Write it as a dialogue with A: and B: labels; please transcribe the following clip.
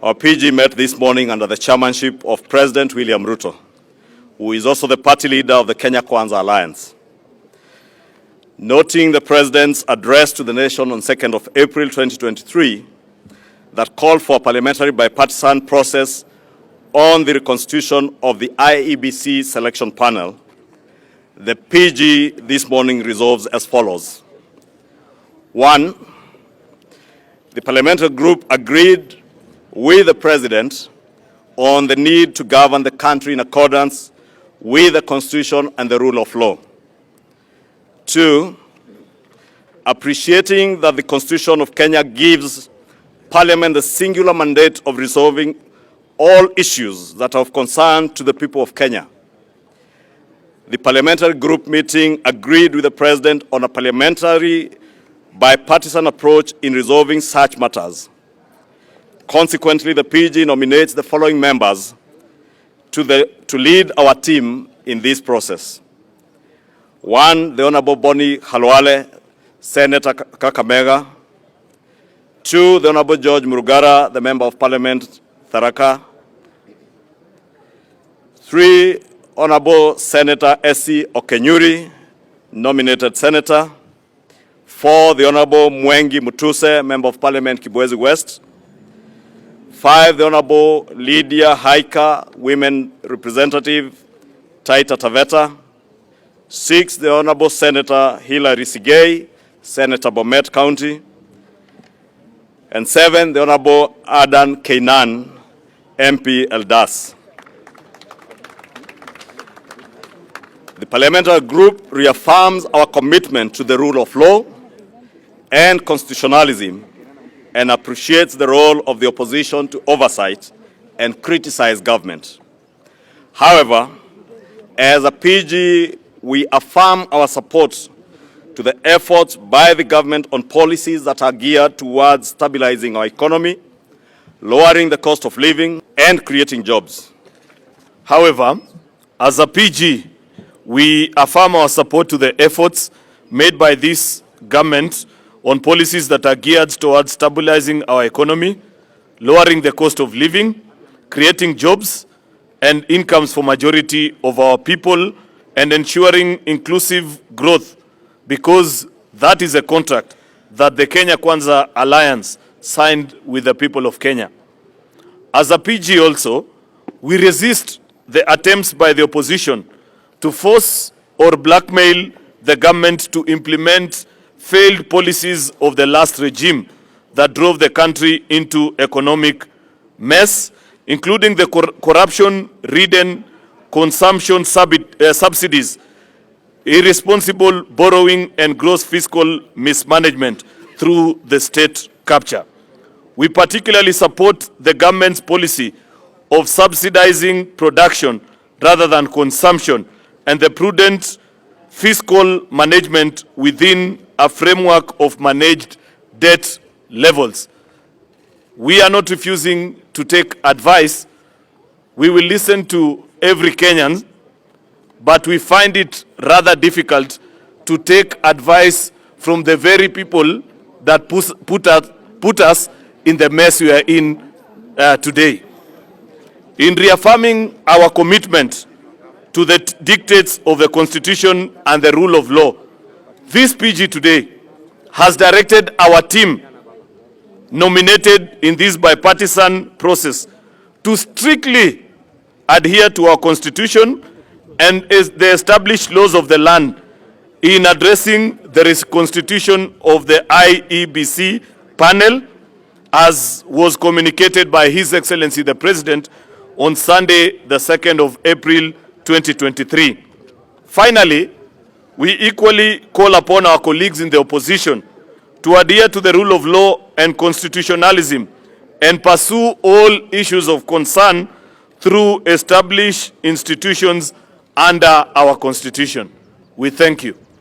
A: Our PG met this morning under the chairmanship of President William Ruto, who is also the party leader of the Kenya Kwanza Alliance. Noting the President's address to the nation on 2nd of April 2023 that called for a parliamentary bipartisan process on the reconstitution of the IEBC selection panel, the PG this morning resolves as follows. 1. The parliamentary group agreed with the President on the need to govern the country in accordance with the Constitution and the rule of law. 2. Appreciating that the Constitution of Kenya gives Parliament the singular mandate of resolving all issues that are of concern to the people of Kenya. The parliamentary group meeting agreed with the President on a parliamentary bipartisan approach in resolving such matters. Consequently, the PG nominates the following members to lead our team in this process. 1, the Honorable Boni Khalwale, Senator Kakamega. 2, the Honorable George Murugara, the Member of Parliament, Tharaka. 3, Honorable Senator Essie Okenyuri, nominated Senator. 4, the Honorable Mwengi Mutuse, Member of Parliament, Kibwezi West. 5, the Honorable Lydia Haika, Women Representative, Taita Taveta. 6, the Honorable Senator Hilary Sigei, Senator Bomet County. And 7, the Honorable Adan Keinan, MP Eldas. The parliamentary group reaffirms our commitment to the rule of law and constitutionalism and appreciates the role of the opposition to oversight and criticize government. However, as a PG, we affirm our support to the efforts by the government on policies that are geared towards stabilizing our economy, lowering the cost of living, and creating jobs. However, as a PG, we affirm our support to the efforts made by this government on policies that are geared towards stabilizing our economy, lowering the cost of living, creating jobs and incomes for majority of our people, and ensuring inclusive growth, because that is a contract that the Kenya Kwanza Alliance signed with the people of Kenya. As a PG also, we resist the attempts by the opposition to force or blackmail the government to implement failed policies of the last regime that drove the country into economic mess, including the corruption-ridden consumption subsidies, irresponsible borrowing, and gross fiscal mismanagement through the state capture. We particularly support the government's policy of subsidizing production rather than consumption and the prudent fiscal management within a framework of managed debt levels. We are not refusing to take advice. We will listen to every Kenyan, but we find it rather difficult to take advice from the very people that put us in the mess we are in today. In reaffirming our commitment to the dictates of the Constitution and the rule of law, this PG today has directed our team nominated in this bipartisan process to strictly adhere to our Constitution and the established laws of the land in addressing the reconstitution of the IEBC panel, as was communicated by His Excellency the President on Sunday, the 2nd of April 2023. Finally, we equally call upon our colleagues in the opposition to adhere to the rule of law and constitutionalism and pursue all issues of concern through established institutions under our Constitution. We thank you.